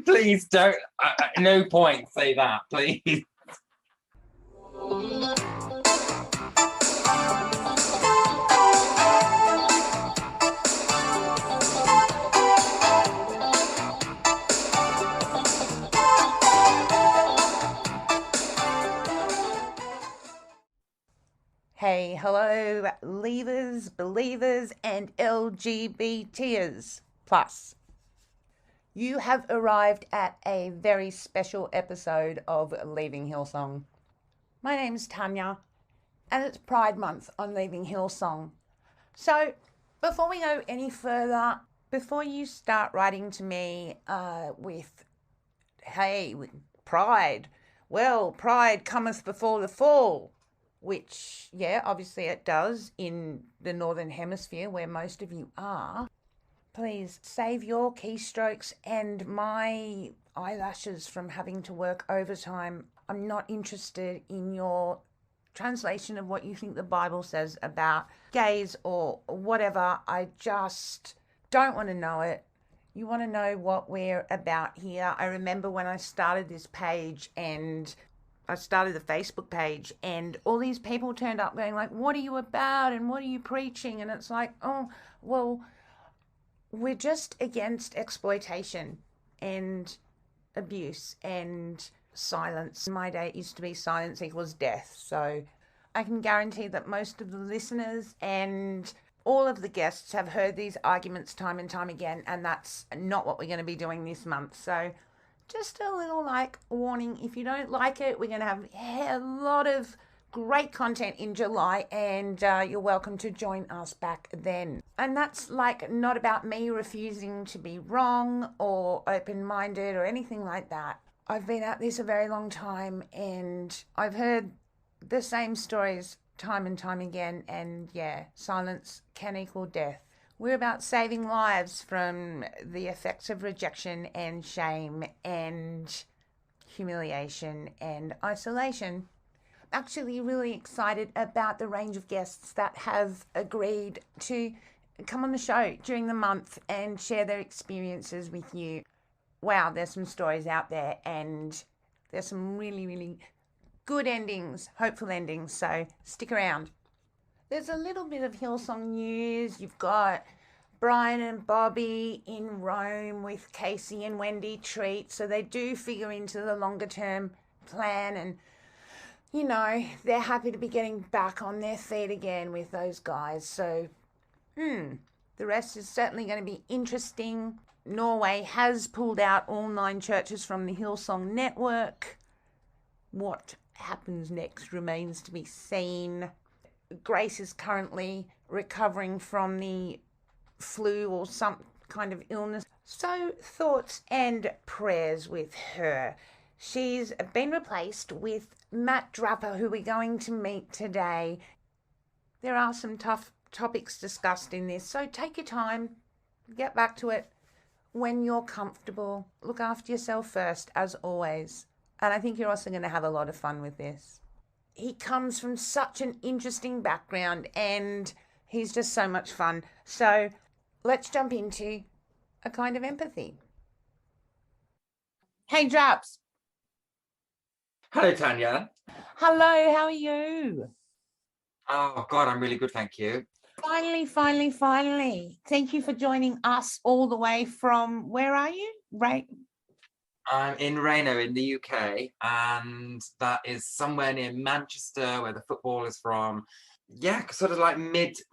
Please don't, no point say that, please. Hey, hello, leavers, believers, and LGBTers plus. You have arrived at a very special episode of Leaving Hillsong. My name's Tanya, and it's Pride Month on Leaving Hillsong. So, before we go any further, before you start writing to me with, hey, pride, well, pride cometh before the fall, which, yeah, obviously it does in the Northern Hemisphere where most of you are, please save your keystrokes and my eyelashes from having to work overtime. I'm not interested in your translation of what you think the Bible says about gays or whatever. I just don't want to know it. You want to know what we're about here. I remember when I started this page and I started the Facebook page and all these people turned up going like, what are you about and what are you preaching? And it's like, oh, well, we're just against exploitation and abuse and silence. In my day, it used to be silence equals death. So I can guarantee that most of the listeners and all of the guests have heard these arguments time and time again, and that's not what we're going to be doing this month. So just a little like warning, if you don't like it, we're going to have a lot of great content in July, and you're welcome to join us back then. And that's like not about me refusing to be wrong or open-minded or anything like that. I've been at this a very long time and I've heard the same stories time and time again, and yeah, silence can equal death. We're about saving lives from the effects of rejection and shame and humiliation and isolation. I'm actually really excited about the range of guests that have agreed to come on the show during the month and share their experiences with you. Wow, there's some stories out there and there's some really, really good endings, hopeful endings, so stick around. There's a little bit of Hillsong news. You've got Brian and Bobby in Rome with Casey and Wendy Treat. So they do figure into the longer term plan, and, you know, they're happy to be getting back on their feet again with those guys. So, the rest is certainly going to be interesting. Norway has pulled out all 9 churches from the Hillsong network. What happens next remains to be seen. Grace is currently recovering from the flu or some kind of illness. So thoughts and prayers with her. She's been replaced with Matt Drapper, who we're going to meet today. There are some tough topics discussed in this, so take your time, get back to it when you're comfortable. Look after yourself first, as always. And I think you're also going to have a lot of fun with this. He comes from such an interesting background and he's just so much fun. So let's jump into a kind of empathy. Hey, Draps. Hello, Tanya. Hello, how are you? Oh, God, I'm really good, thank you. Finally. Thank you for joining us all the way from, where are you? Right. I'm in Reno in the UK, and that is somewhere near Manchester, where the football is from. Yeah, sort of like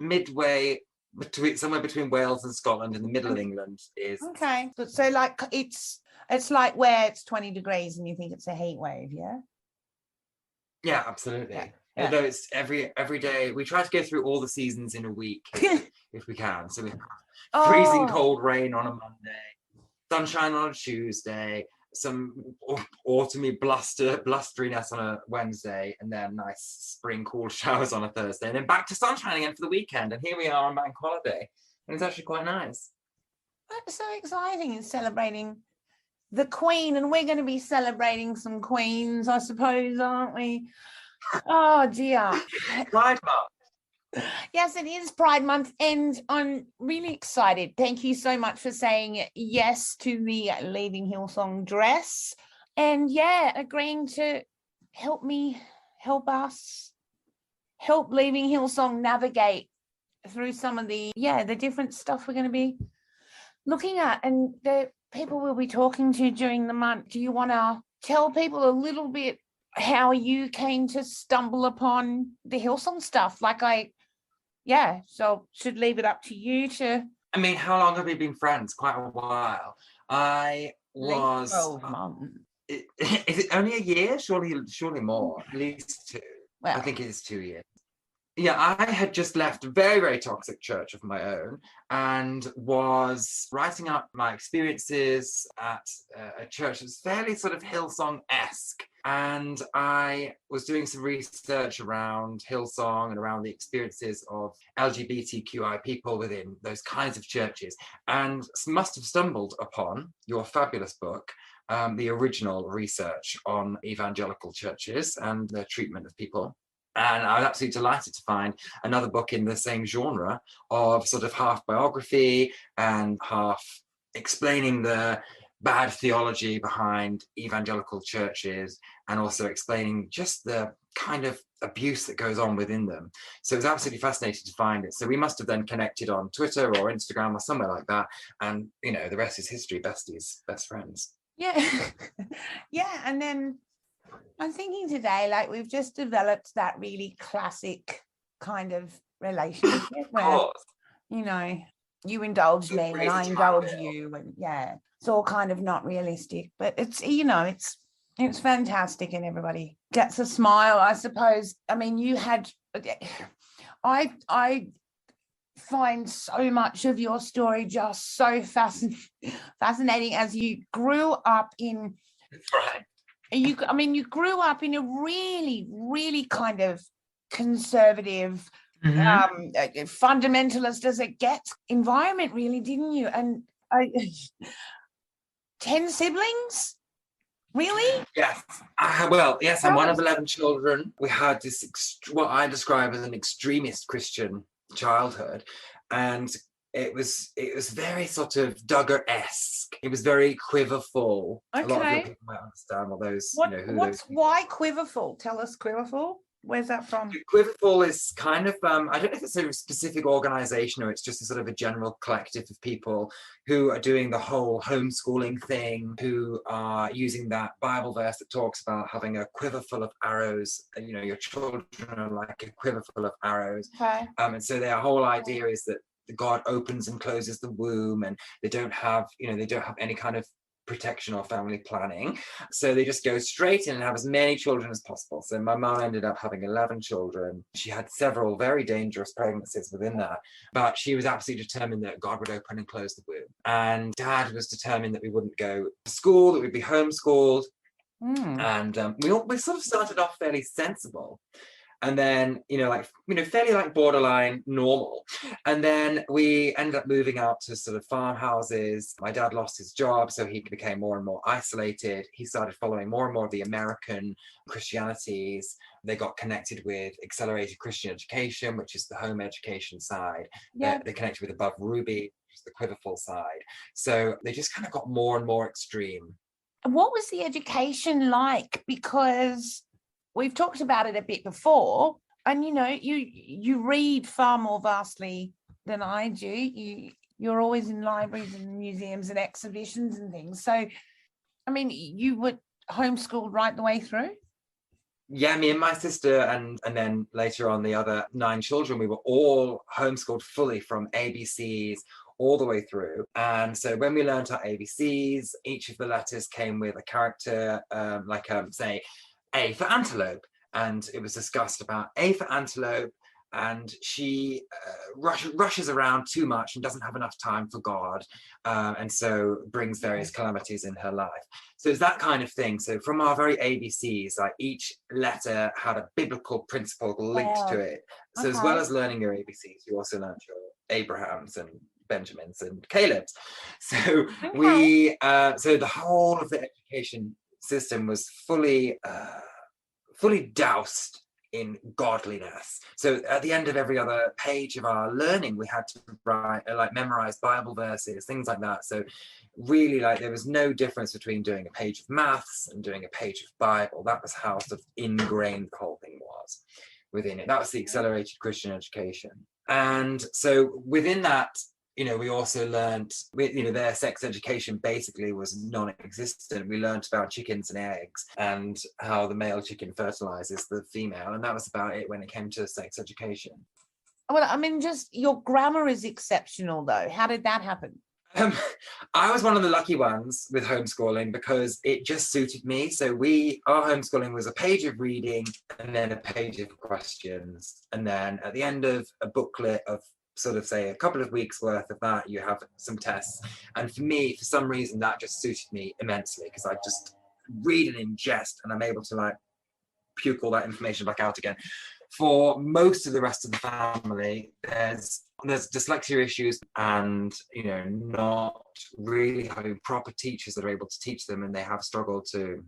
midway between, somewhere between Wales and Scotland, in the middle of England is. Okay, so like it's like where it's 20 degrees and you think it's a heat wave, yeah? Yeah, absolutely. Yeah. Although it's every day. We try to go through all the seasons in a week if we can. So we have freezing cold rain on a Monday, sunshine on a Tuesday, some autumny blusteriness on a Wednesday, and then nice spring cool showers on a Thursday, and then back to sunshine again for the weekend. And here we are on bank holiday, and it's actually quite nice. That's so exciting. It's celebrating the Queen, and we're going to be celebrating some queens, I suppose, aren't we? Oh dear. Pride Month. Yes, it is Pride Month, and I'm really excited. Thank you so much for saying yes to the Leaving Hillsong dress, and agreeing to help us help Leaving Hillsong navigate through some of the different stuff we're going to be looking at, and the people we'll be talking to during the month. Do you want to tell people a little bit how you came to stumble upon the Hillsong stuff? So should leave it up to you to... I mean, how long have we been friends? Quite a while. I was... 12 months. Is it only a year? Surely more. At least 2. Well, I think it is 2 years. Yeah, I had just left a very, very toxic church of my own and was writing up my experiences at a church that was fairly sort of Hillsong-esque. And I was doing some research around Hillsong and around the experiences of LGBTQI people within those kinds of churches, and must have stumbled upon your fabulous book, the original research on evangelical churches and the treatment of people. And I was absolutely delighted to find another book in the same genre of sort of half biography and half explaining the bad theology behind evangelical churches, and also explaining just the kind of abuse that goes on within them. So it was absolutely fascinating to find it. So we must have then connected on Twitter or Instagram or somewhere like that. And, the rest is history, besties, best friends. Yeah. Yeah. And then I'm thinking today, we've just developed that really classic kind of relationship where, you indulge me and I indulge you, and it's all kind of not realistic, but it's it's fantastic, and everybody gets a smile, I suppose. I mean, I find so much of your story just so fascinating as you grew up in... Right. You grew up in a really, really kind of conservative, fundamentalist as it gets environment, really, didn't you? And 10 siblings? Really? Yes. Yes, I'm one of 11 children. We had this, what I describe as an extremist Christian childhood. And it was very sort of Duggaresque. It was very quiverful. Okay. A lot of your people might understand what those... Why quiverful? Tell us quiverful. Where's that from? Quiverful is kind of, I don't know if it's a specific organization or it's just a sort of a general collective of people who are doing the whole homeschooling thing, who are using that Bible verse that talks about having a quiver full of arrows. Your children are like a quiver full of arrows. Okay. And so their whole idea is that God opens and closes the womb, and they don't have any kind of protection or family planning. So they just go straight in and have as many children as possible. So my mum ended up having 11 children. She had several very dangerous pregnancies within that, but she was absolutely determined that God would open and close the womb. And Dad was determined that we wouldn't go to school, that we'd be homeschooled. And we sort of started off fairly sensible. And then, fairly borderline normal. And then we ended up moving out to sort of farmhouses. My dad lost his job, so he became more and more isolated. He started following more and more of the American Christianities. They got connected with accelerated Christian education, which is the home education side. Yeah. They connected with Above Ruby, which is the quiverful side. So they just kind of got more and more extreme. What was the education like? Because we've talked about it a bit before, and you read far more vastly than I do. You're always in libraries and museums and exhibitions and things. So, I mean, you were homeschooled right the way through? Yeah, me and my sister, and then later on the other 9 children, we were all homeschooled fully from ABCs all the way through. And so when we learned our ABCs, each of the letters came with a character, say, A for antelope, and it was discussed about A for antelope, and she rushes around too much and doesn't have enough time for God, and so brings various calamities in her life. So it's that kind of thing. So from our very ABCs, each letter had a biblical principle linked to it. So as well as learning your ABCs, you also learned your Abrahams and Benjamins and Caleb's. So so the whole of the education system was fully doused in godliness. So at the end of every other page of our learning, we had to write, like memorize Bible verses, things like that. So really, like, there was no difference between doing a page of maths and doing a page of Bible. That was how sort of ingrained the whole thing was within it. That was the accelerated Christian education. And so within that, we also learned, their sex education basically was non-existent. We learned about chickens and eggs and how the male chicken fertilizes the female. And that was about it when it came to sex education. Well, I mean, just your grammar is exceptional, though. How did that happen? I was one of the lucky ones with homeschooling because it just suited me. So our homeschooling was a page of reading and then a page of questions. And then at the end of a booklet of sort of, say, a couple of weeks worth of that, you have some tests. And for me, for some reason, that just suited me immensely because I just read and ingest and I'm able to like puke all that information back out again. For most of the rest of the family, there's dyslexia issues and, not really having proper teachers that are able to teach them, and they have struggled to,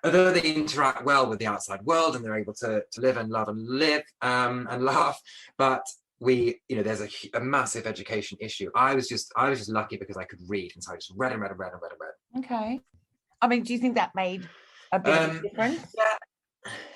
although they interact well with the outside world and they're able to live and love and live and laugh, but there's a massive education issue. I was just lucky because I could read, and so I just read and read and read and read and read. Okay. I mean, do you think that made a bit of a difference? Yeah.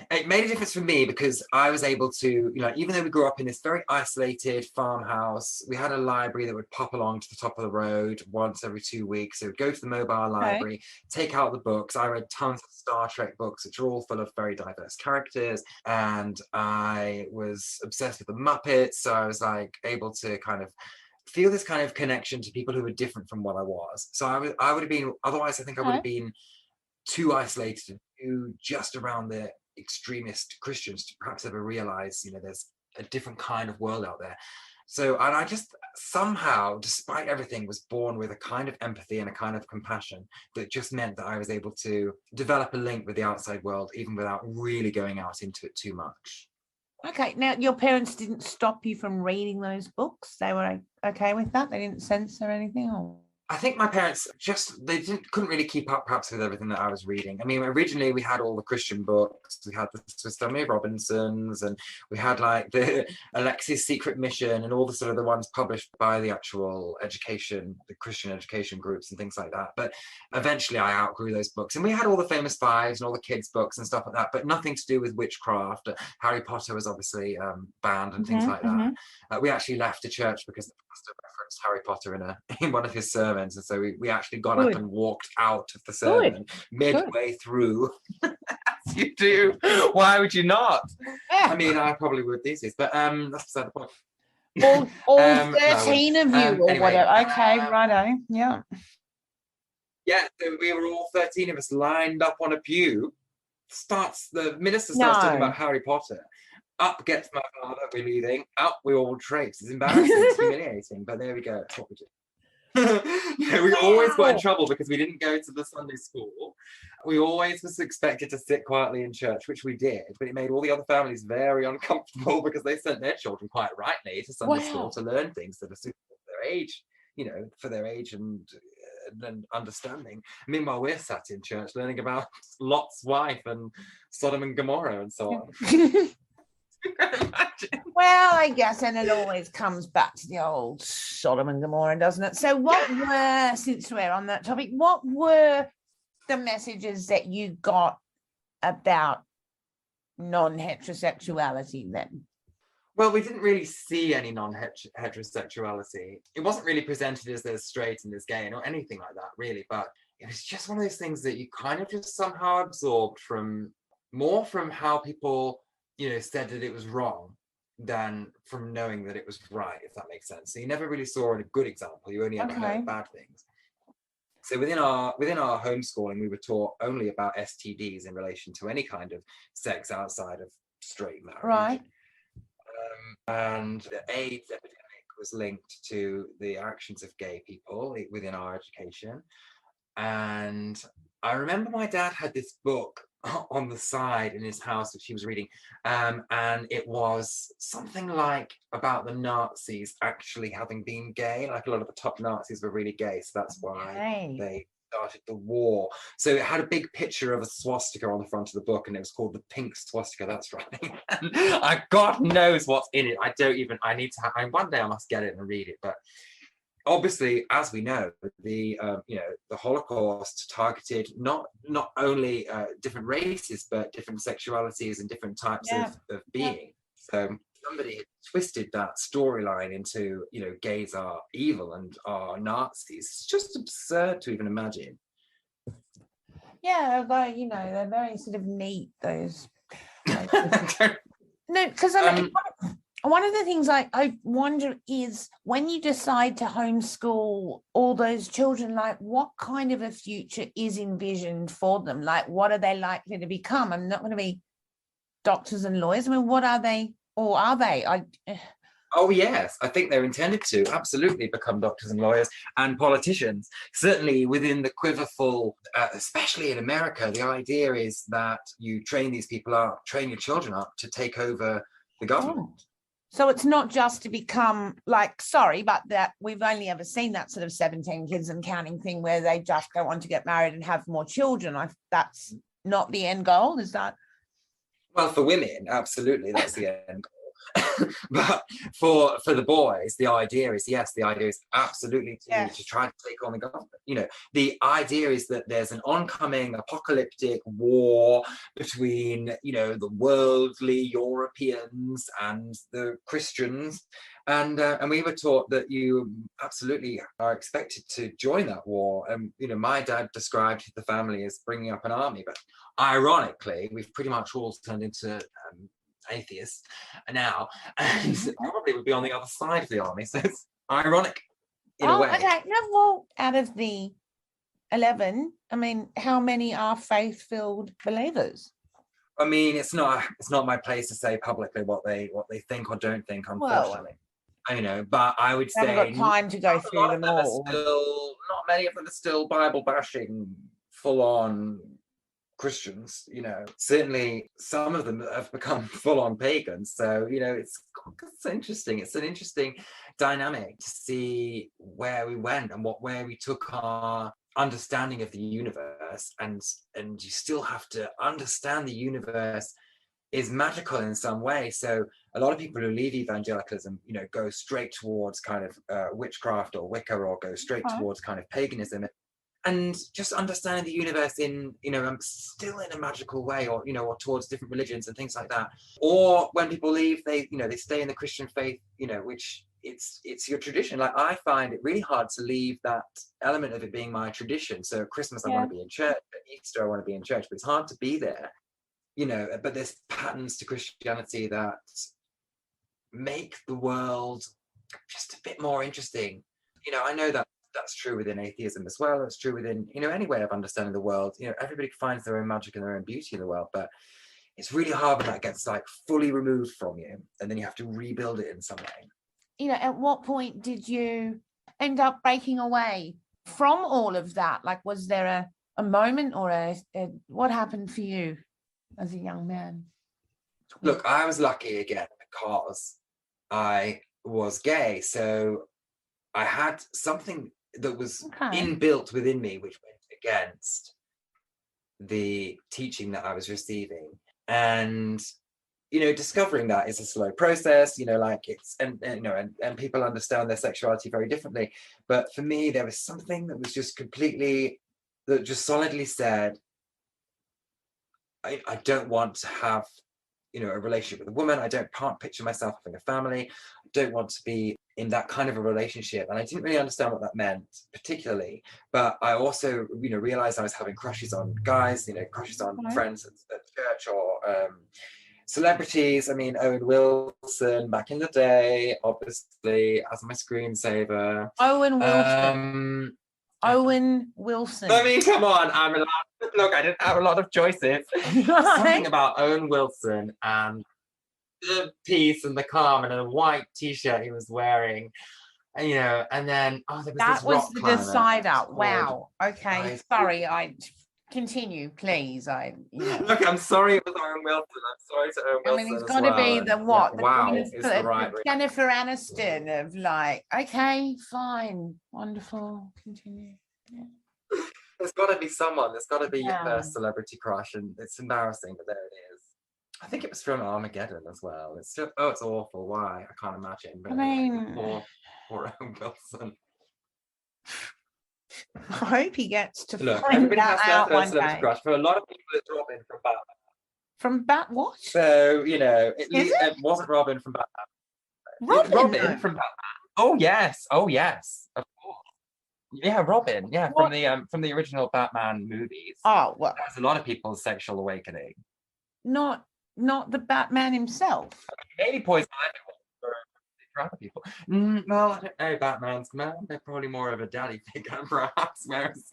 It made a difference for me because I was able to, even though we grew up in this very isolated farmhouse, we had a library that would pop along to the top of the road once every 2 weeks. So we'd go to the mobile library, take out the books. I read tons of Star Trek books, which are all full of very diverse characters. And I was obsessed with the Muppets. So I was like able to kind of feel this kind of connection to people who were different from what I was. So I would have been, otherwise I think I would have been too isolated, too just around the extremist Christians to perhaps ever realize, there's a different kind of world out there. So, and I just somehow, despite everything, was born with a kind of empathy and a kind of compassion that just meant that I was able to develop a link with the outside world, even without really going out into it too much. Okay, now your parents didn't stop you from reading those books? They were okay with that? They didn't censor anything? Or? I think my parents couldn't really keep up perhaps with everything that I was reading. I mean, originally we had all the Christian books. We had the Swiss Family Robinsons, and we had like the Alexi's Secret Mission and all the sort of the ones published by the actual education, the Christian education groups and things like that. But eventually I outgrew those books, and we had all the famous fives and all the kids' books and stuff like that, but nothing to do with witchcraft. Harry Potter was obviously banned and things like that. We actually left the church because the pastor referenced Harry Potter in one of his sermons. And so we actually got up and walked out of the sermon midway through. As you do. Why would you not? I mean, I probably would these days, but that's beside the point. All 13 of you or anyway, whatever. Okay, righto. Yeah. Yeah, so we were all 13 of us lined up on a pew. The minister starts talking about Harry Potter. Up gets my father, we're leaving. Out we all traipse. It's embarrassing, it's humiliating, but there we go. That's what we do. We always got in trouble because we didn't go to the Sunday school. We always was expected to sit quietly in church, which we did, but it made all the other families very uncomfortable because they sent their children quite rightly to Sunday school to learn things that are suitable for their age, for their age and understanding. Meanwhile, we're sat in church learning about Lot's wife and Sodom and Gomorrah and so on. Well, I guess, and it always comes back to the old Sodom and Gomorrah, doesn't it? So since we're on that topic, what were the messages that you got about non-heterosexuality then? Well, we didn't really see any non-heterosexuality. It wasn't really presented as there's straight and there's gay or anything like that, really. But it was just one of those things that you kind of just somehow absorbed from how people, said that it was wrong than from knowing that it was right, if that makes sense. So you never really saw a good example. You only ever heard bad things. So within our homeschooling, we were taught only about STDs in relation to any kind of sex outside of straight marriage. Right. And the AIDS epidemic was linked to the actions of gay people within our education. And I remember my dad had this book on the side in his house which he was reading, and it was something like about the Nazis actually having been gay. Like a lot of the top Nazis were really gay, so that's why they started the war. So it had a big picture of a swastika on the front of the book, and it was called The Pink Swastika. That's right. And God knows what's in it. I need to one day I must get it and read it. But obviously, as we know, the Holocaust targeted not only different races, but different sexualities and different types of being. So somebody had twisted that storyline into, gays are evil and are Nazis. It's just absurd to even imagine. Yeah, like, they're very sort of neat, those. No, because one of the things I wonder is, when you decide to homeschool all those children, like, what kind of a future is envisioned for them? Like, what are they likely to become? I'm not going to be doctors and lawyers. I mean, what are they, or are they? Oh, yes, I think they're intended to absolutely become doctors and lawyers and politicians. Certainly within the quiverful, especially in America, the idea is that you train these people up, train your children up to take over the government. Oh. So it's not just to become but that we've only ever seen that sort of 17 kids and counting thing where they just go on to get married and have more children. That's not the end goal, is that? Well, for women, absolutely, that's the end goal. But for the boys, the idea is absolutely to try to take on the government. The idea is that there's an oncoming apocalyptic war between, the worldly Europeans and the Christians. And we were taught that you absolutely are expected to join that war. And, my dad described the family as bringing up an army, but ironically, we've pretty much all turned into atheists now, and probably would be on the other side of the army. So it's ironic in a way. Okay. No, well, out of the 11, I mean, how many are faith-filled believers? I mean, it's not my place to say publicly what they think or don't think, unfortunately. But I would say haven't got time to go through them all. Not many of them are still Bible bashing, full on Christians. Certainly some of them have become full-on pagans. So it's interesting. It's an interesting dynamic to see where we went and where we took our understanding of the universe, and you still have to understand the universe is magical in some way. So a lot of people who leave evangelicalism, go straight towards kind of witchcraft or Wicca, or go straight towards kind of paganism. And just understanding the universe in, still in a magical way, or, or towards different religions and things like that. Or when people leave, they stay in the Christian faith, which it's your tradition. Like, I find it really hard to leave that element of it being my tradition. So at Christmas, I want to be in church. At Easter, I want to be in church, but it's hard to be there, but there's patterns to Christianity that make the world just a bit more interesting. I know that that's true within atheism as well. It's true within, any way of understanding the world. Everybody finds their own magic and their own beauty in the world, but it's really hard when that gets fully removed from you, and then you have to rebuild it in some way. At what point did you end up breaking away from all of that? Like, was there a moment or what happened for you as a young man? Look, I was lucky again because I was gay. So I had something that was inbuilt within me, which went against the teaching that I was receiving. And, discovering that is a slow process, it's, and people understand their sexuality very differently. But for me, there was something that was just that just solidly said, I don't want to have, a relationship with a woman. Can't picture myself having a family. I don't want to be in that kind of a relationship. And I didn't really understand what that meant particularly, but I also, realized I was having crushes on guys, crushes on friends at church, or celebrities. I mean, Owen Wilson back in the day, obviously, as my screensaver. Owen Wilson. Owen Wilson. I mean, come on, I'm allowed. Look, I didn't have a lot of choices. Something about Owen Wilson and the peace and the calm and a white t-shirt he was wearing, and then there was that this was rock the climber decider. Wow. Okay, sorry. I continue, please. Look, I'm sorry it was Owen Wilson. I'm sorry to Owen Wilson. I mean, it's got to be the what? Wow, is the right Jennifer Aniston of okay, fine, wonderful. Continue. Yeah. There's got to be someone. There's got to be your Yeah. first celebrity crush, and it's embarrassing, but there it is. I think it was from Armageddon as well. It's just, oh, it's awful. Why? I can't imagine. But I mean, poor Owen Wilson. I hope he gets to Look, find everybody has that their out first one celebrity day. crush. For a lot of people, it's Robin from Batman. From what? So, you know, Is it wasn't Robin from Batman. Robin From Batman. Oh yes, of course. Yeah, Robin. Yeah, What? from the original Batman movies. Oh well, That's a lot of people's sexual awakening. not the Batman himself. Maybe Poison Ivy for other people. Well, I don't know. Batman's they're probably more of a daddy figure, perhaps, whereas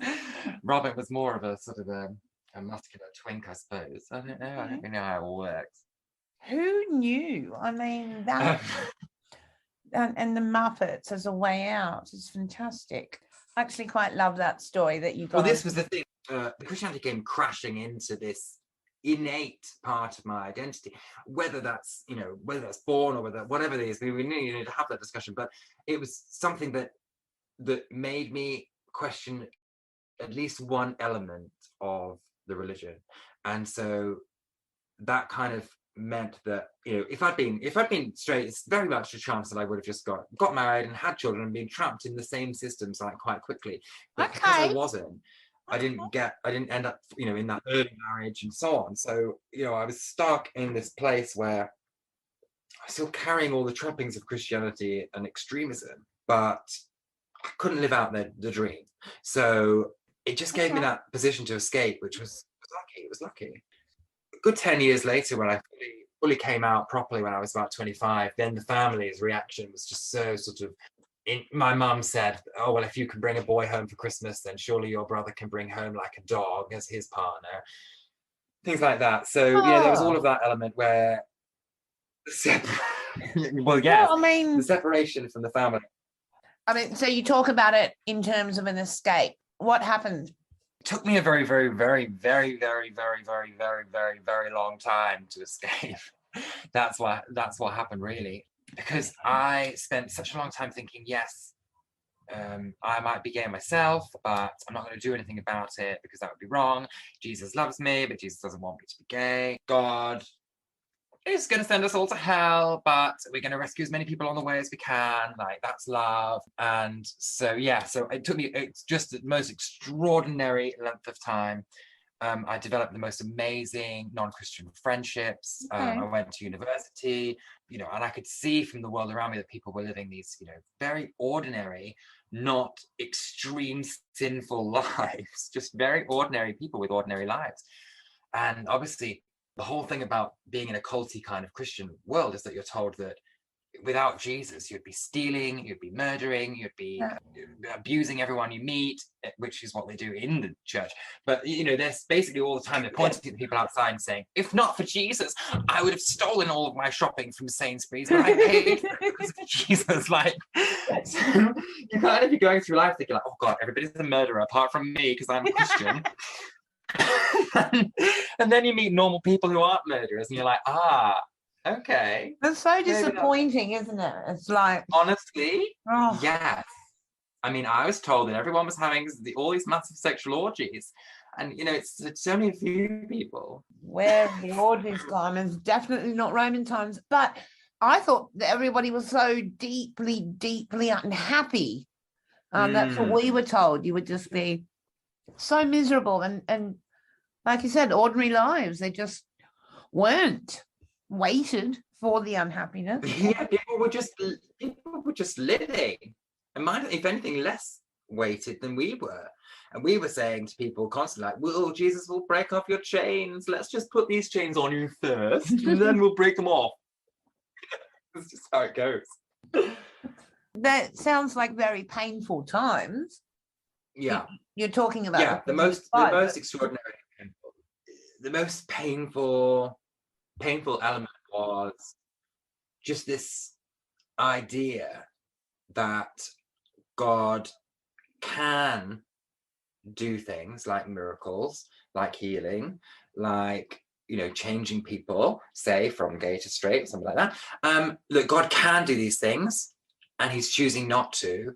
Robin was more of a sort of a muscular twink, I suppose. I don't know. I don't really know how it all works. Who knew? I mean, that and the Muppets as a way out is fantastic. I actually quite love that story that you got. Well, this was the thing. Christianity came crashing into this innate part of my identity, whether that's born or whatever it is. We need to have that discussion, but it was something that made me question at least one element of the religion, and so that kind of meant that, you know, if I'd been straight, it's very much a chance that I would have just got married and had children and been trapped in the same systems like quite quickly. But because I wasn't, I didn't end up, you know, in that early marriage and so on. So, you know, I was stuck in this place where I was still carrying all the trappings of Christianity and extremism, but I couldn't live out the dream. So it just gave me that position to escape, which was lucky. It was lucky. A good 10 years later, when I fully came out properly when I was about 25, then the family's reaction was just so sort of, my mum said, oh, well, if you can bring a boy home for Christmas, then surely your brother can bring home like a dog as his partner. Things like that. So, you know, there was all of that element where well, yeah, I mean, the separation from the family. I mean, so you talk about it in terms of an escape. What happened? It took me a very, very, very, very, very, very, very, very, very, very long time to escape. That's what happened, really, because I spent such a long time thinking, yes, I might be gay myself, but I'm not going to do anything about it because that would be wrong. Jesus loves me, but Jesus doesn't want me to be gay. God is going to send us all to hell, but we're going to rescue as many people on the way as we can. Like, that's love. And so, yeah, so it's just the most extraordinary length of time. I developed the most amazing non-Christian friendships. I went to university, you know, and I could see from the world around me that people were living these, you know, very ordinary, not extreme sinful lives, just very ordinary people with ordinary lives. And obviously, the whole thing about being in a culty kind of Christian world is that you're told that without Jesus, you'd be stealing, you'd be murdering, you'd be abusing everyone you meet, which is what they do in the church. But, you know, there's basically all the time they're pointing at the people outside and saying, if not for Jesus, I would have stolen all of my shopping from Sainsbury's, but I paid for it because of Jesus. Like, so you kind of be going through life thinking like, oh God, everybody's a murderer apart from me because I'm a Christian. And then you meet normal people who aren't murderers and you're like, okay. That's so disappointing, isn't it? It's like, honestly, yes. I mean, I was told that everyone was having all these massive sexual orgies, and you know, it's only a few people. Where the orgies gone is definitely not Roman times. But I thought that everybody was so deeply, deeply unhappy. That's what we were told. You would just be so miserable, and like you said, ordinary lives. They just weren't waited for the unhappiness. Yeah, people were just living, and might, if anything, less weighted than we were. And we were saying to people constantly, like, well, Jesus will break off your chains. Let's just put these chains on you first, and then we'll break them off. That's just how it goes. That sounds like very painful times. Yeah. You're talking about the most extraordinary, the most painful element was just this idea that God can do things like miracles, like healing, like, you know, changing people, say from gay to straight, something like that. That God can do these things and he's choosing not to,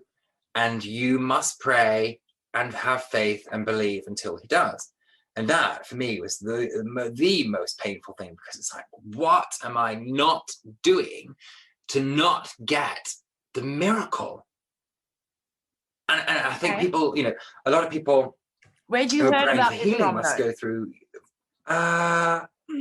and you must pray and have faith and believe until he does. And that for me was the most painful thing, because it's like, what am I not doing to not get the miracle? And I think people, you know, a lot of people Where'd you who are heard praying about for this healing from, must though? go through.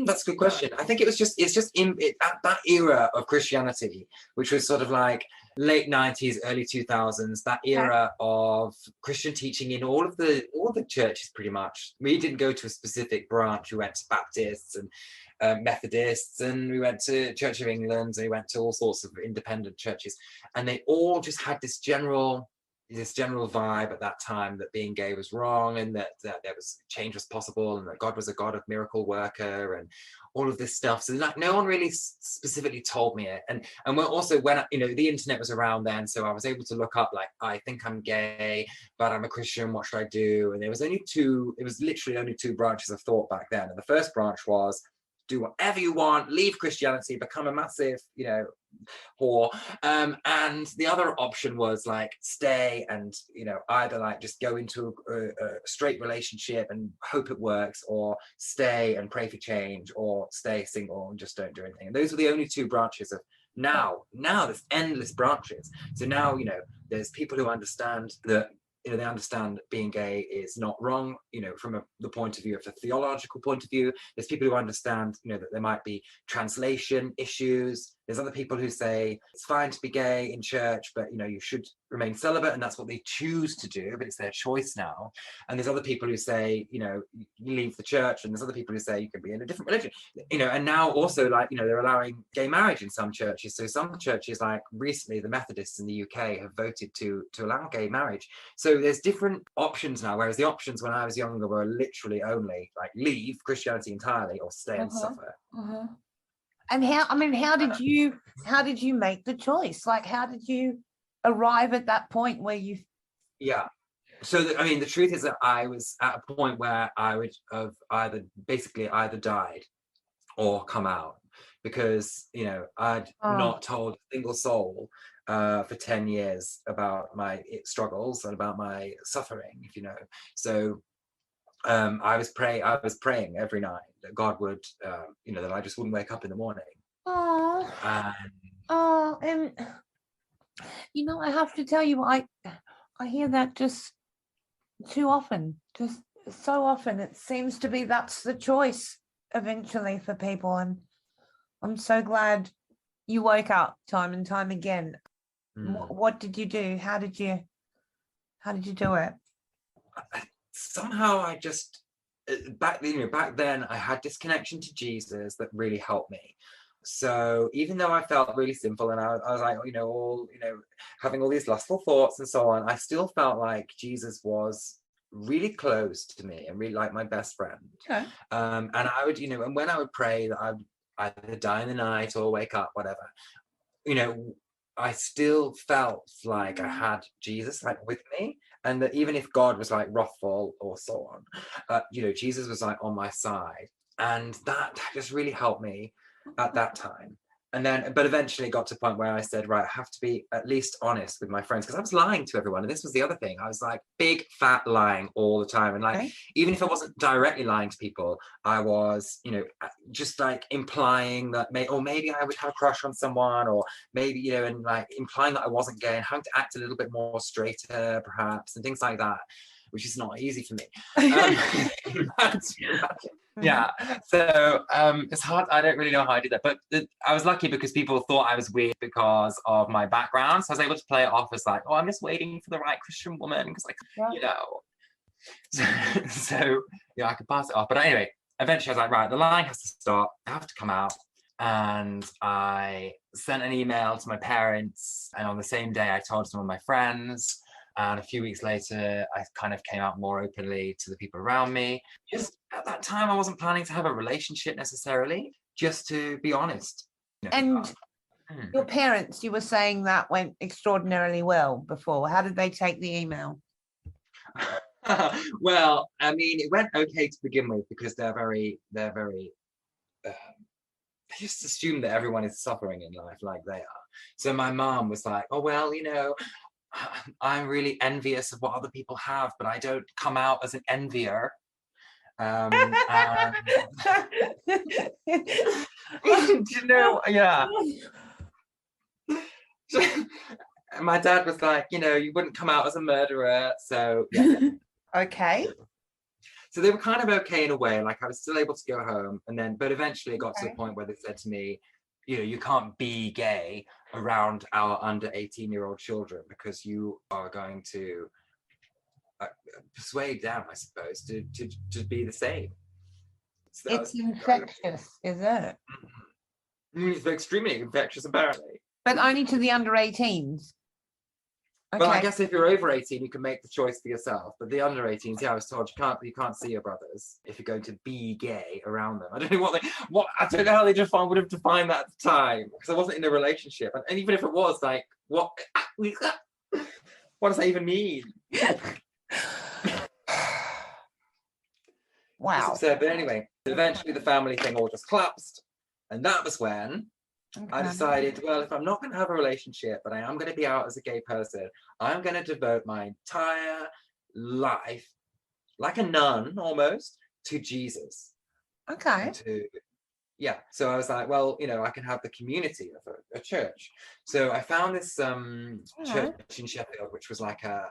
That's a good question. I think it's just that era of Christianity, which was sort of like late 90s, early 2000s, that era of Christian teaching in all the churches pretty much. We didn't go to a specific branch. We went to Baptists and Methodists, and we went to Church of England, and we went to all sorts of independent churches, and they all just had this general vibe at that time that being gay was wrong, and that there was change was possible, and that God was a God of miracle worker, and all of this stuff. So like no one really specifically told me it. And we're also, when you know, the internet was around then, so I was able to look up like, I think I'm gay, but I'm a Christian, what should I do? And there was literally only two branches of thought back then. And the first branch was, do whatever you want, leave Christianity, become a massive, you know, whore. And the other option was like, stay and, you know, either like just go into a straight relationship and hope it works, or stay and pray for change, or stay single and just don't do anything. And those were the only two branches of now there's endless branches. So now, you know, there's people who understand that, you know, they understand being gay is not wrong, you know, from the point of view of the theological point of view. There's people who understand, you know, that there might be translation issues. There's other people who say it's fine to be gay in church, but, you know, you should remain celibate, and that's what they choose to do, but it's their choice now. And there's other people who say, you know, you leave the church, and there's other people who say you can be in a different religion, you know. And now also, like, you know, they're allowing gay marriage in some churches. So some churches, like recently the Methodists in the UK, have voted to allow gay marriage. So there's different options now, whereas the options when I was younger were literally only like leave Christianity entirely or stay and suffer. And how did you make the choice? Like, how did you arrive at that point where you? Yeah. So I mean, the truth is that I was at a point where I would have either died or come out, because, you know, I'd not told a single soul for 10 years about my struggles and about my suffering, if you know. So I was praying every night that God would, you know, that I just wouldn't wake up in the morning. And you know, I have to tell you, I hear that just too often, just so often. It seems to be that's the choice eventually for people, and I'm so glad you woke up time and time again. What did you do? How did you do it? Somehow I just back then I had this connection to Jesus that really helped me. So even though I felt really sinful, and I was like, you know, having all these lustful thoughts and so on, I still felt like Jesus was really close to me and really like my best friend. Okay. And I would, you know, and when I would pray that I would either die in the night or wake up, whatever, you know, I still felt like I had Jesus like with me, and that even if God was like wrathful or so on, you know, Jesus was like on my side, and that just really helped me at that time. And then, but eventually got to a point where I said, right, I have to be at least honest with my friends, because I was lying to everyone. And this was the other thing. I was like big, fat lying all the time. And like, even if I wasn't directly lying to people, I was, you know, just like implying that maybe I would have a crush on someone, or maybe, you know, and like implying that I wasn't gay and having to act a little bit more straighter perhaps, and things like that, which is not easy for me. Yeah, so it's hard. I don't really know how I did that, but I was lucky because people thought I was weird because of my background, so I was able to play it off as like, oh, I'm just waiting for the right Christian woman, because like, you know, so yeah, I could pass it off. But anyway, eventually I was like, right, the lying has to stop, I have to come out. And I sent an email to my parents, and on the same day I told some of my friends. And a few weeks later, I kind of came out more openly to the people around me. Just at that time, I wasn't planning to have a relationship necessarily, just to be honest. You know, and your parents, you were saying that went extraordinarily well before. How did they take the email? Well, I mean, it went okay to begin with, because they're very, they just assume that everyone is suffering in life like they are. So my mom was like, oh, well, you know, I'm really envious of what other people have, but I don't come out as an envier. And do you know, yeah. My dad was like, you wouldn't come out as a murderer, so yeah. Okay. So they were kind of okay in a way, like I was still able to go home, but eventually it got to the point where they said to me, you can't be gay around our under 18-year-old children because you are going to persuade them, I suppose, to be the same. So it's infectious, is it? It's extremely infectious, apparently. But only to the under 18s. Okay. Well, I guess if you're over 18, you can make the choice for yourself. But the under 18s, I was told you can't see your brothers if you're going to be gay around them. I don't know I don't know how they would have defined that at the time, because I wasn't in a relationship. And even if it was, like, what does that even mean? Wow. It's absurd. But anyway, eventually the family thing all just collapsed. And that was when I decided, well, if I'm not going to have a relationship, but I am going to be out as a gay person, I'm going to devote my entire life, like a nun almost, to Jesus. Okay. So I was like, well, I can have the community of a church. So I found this church in Sheffield, which was like a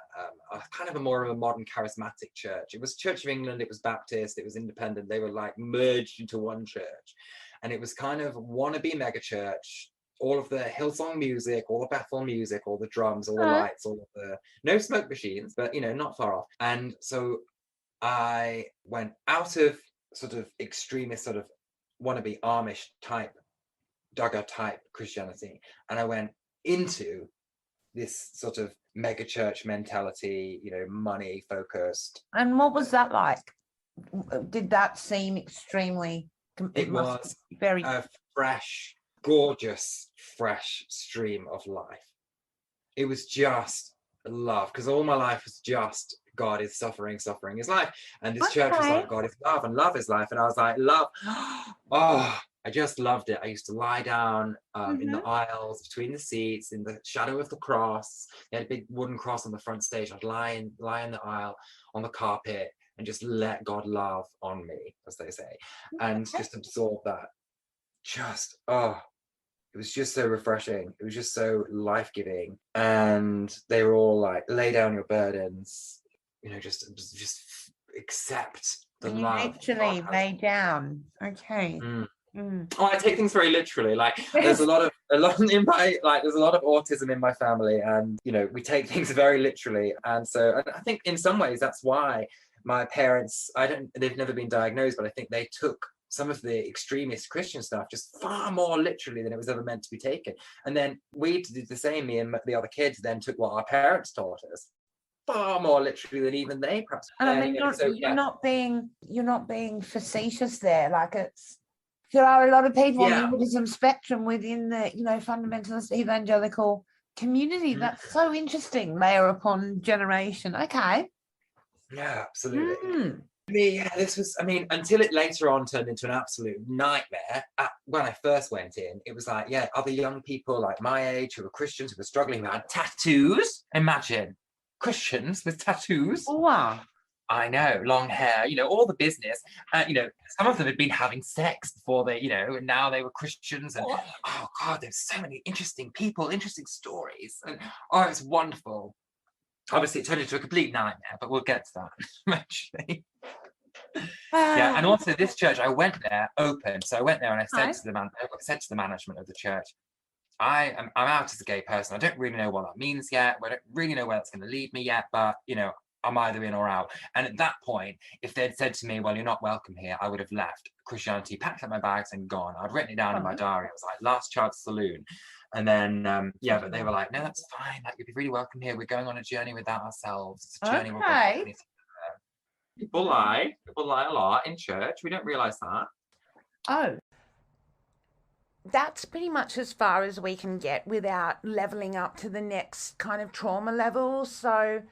kind of more of a modern charismatic church. It was Church of England, it was Baptist, it was independent. They were like merged into one church. And it was kind of wannabe mega church, all of the Hillsong music, all the Bethel music, all the drums, all the lights, all of the, no smoke machines, but, not far off. And so I went out of sort of extremist, sort of wannabe Amish type, Duggar type Christianity. And I went into this sort of mega church mentality, money focused. And what was that like? Did that seem extremely... It was very a fresh, gorgeous, fresh stream of life. It was just love, because all my life was just God is suffering is life. And this church was like, God is love and love is life. And I was like, love. Oh, I just loved it. I used to lie down in the aisles, between the seats, in the shadow of the cross. They had a big wooden cross on the front stage. I'd lie in the aisle on the carpet and just let God love on me, as they say, and just absorb that. It was just so refreshing. It was just so life-giving. And they were all like, lay down your burdens, just accept the love. Literally lay down. Okay. Oh, I take things very literally. Like there's a lot of autism in my family, and we take things very literally. And so I think in some ways that's why my parents, they've never been diagnosed, but I think they took some of the extremist Christian stuff just far more literally than it was ever meant to be taken. And then we did the same, me and the other kids then took what our parents taught us far more literally than even they perhaps. And I mean, you're not being facetious there. Like there are a lot of people on the autism spectrum within the, fundamentalist evangelical community. That's so interesting, layer upon generation. Okay. Yeah, absolutely. This was, until it later on turned into an absolute nightmare. When I first went in, it was like, other young people like my age who were Christians, who were struggling, who had tattoos. Imagine Christians with tattoos. Oh, wow. I know, long hair, all the business. Some of them had been having sex before they, and now they were Christians. And oh God, there's so many interesting people, interesting stories. And it was wonderful. Obviously, it turned into a complete nightmare, but we'll get to that eventually. And also this church, I went there open. So I went there and I said to the management of the church, I'm out as a gay person. I don't really know what that means yet. I don't really know where that's going to lead me yet, but I'm either in or out. And at that point, if they'd said to me, well, you're not welcome here, I would have left Christianity, packed up my bags and gone. I'd written it down in my diary. It was like last chance saloon. And then, but they were like, no, that's fine. Like, you'd be really welcome here. We're going on a journey without ourselves. It's a journey. Okay. People lie a lot in church. We don't realize that. Oh. That's pretty much as far as we can get without leveling up to the next kind of trauma level. So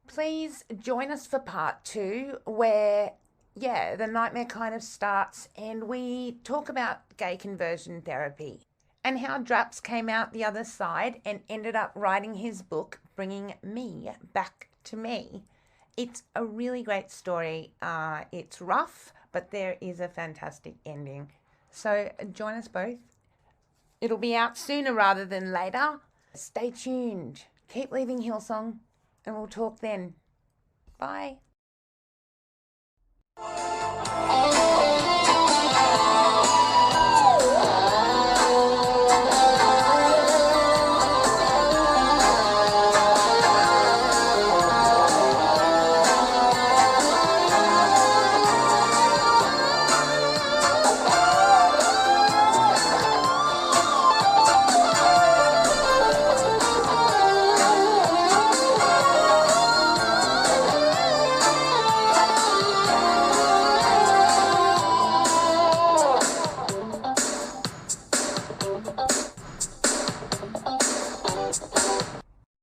please join us for part 2, where, the nightmare kind of starts and we talk about gay conversion therapy and how Draps came out the other side and ended up writing his book, Bringing Me Back to Me. It's a really great story. It's rough, but there is a fantastic ending. So join us both. It'll be out sooner rather than later. Stay tuned. Keep leaving Hillsong, and we'll talk then. Bye.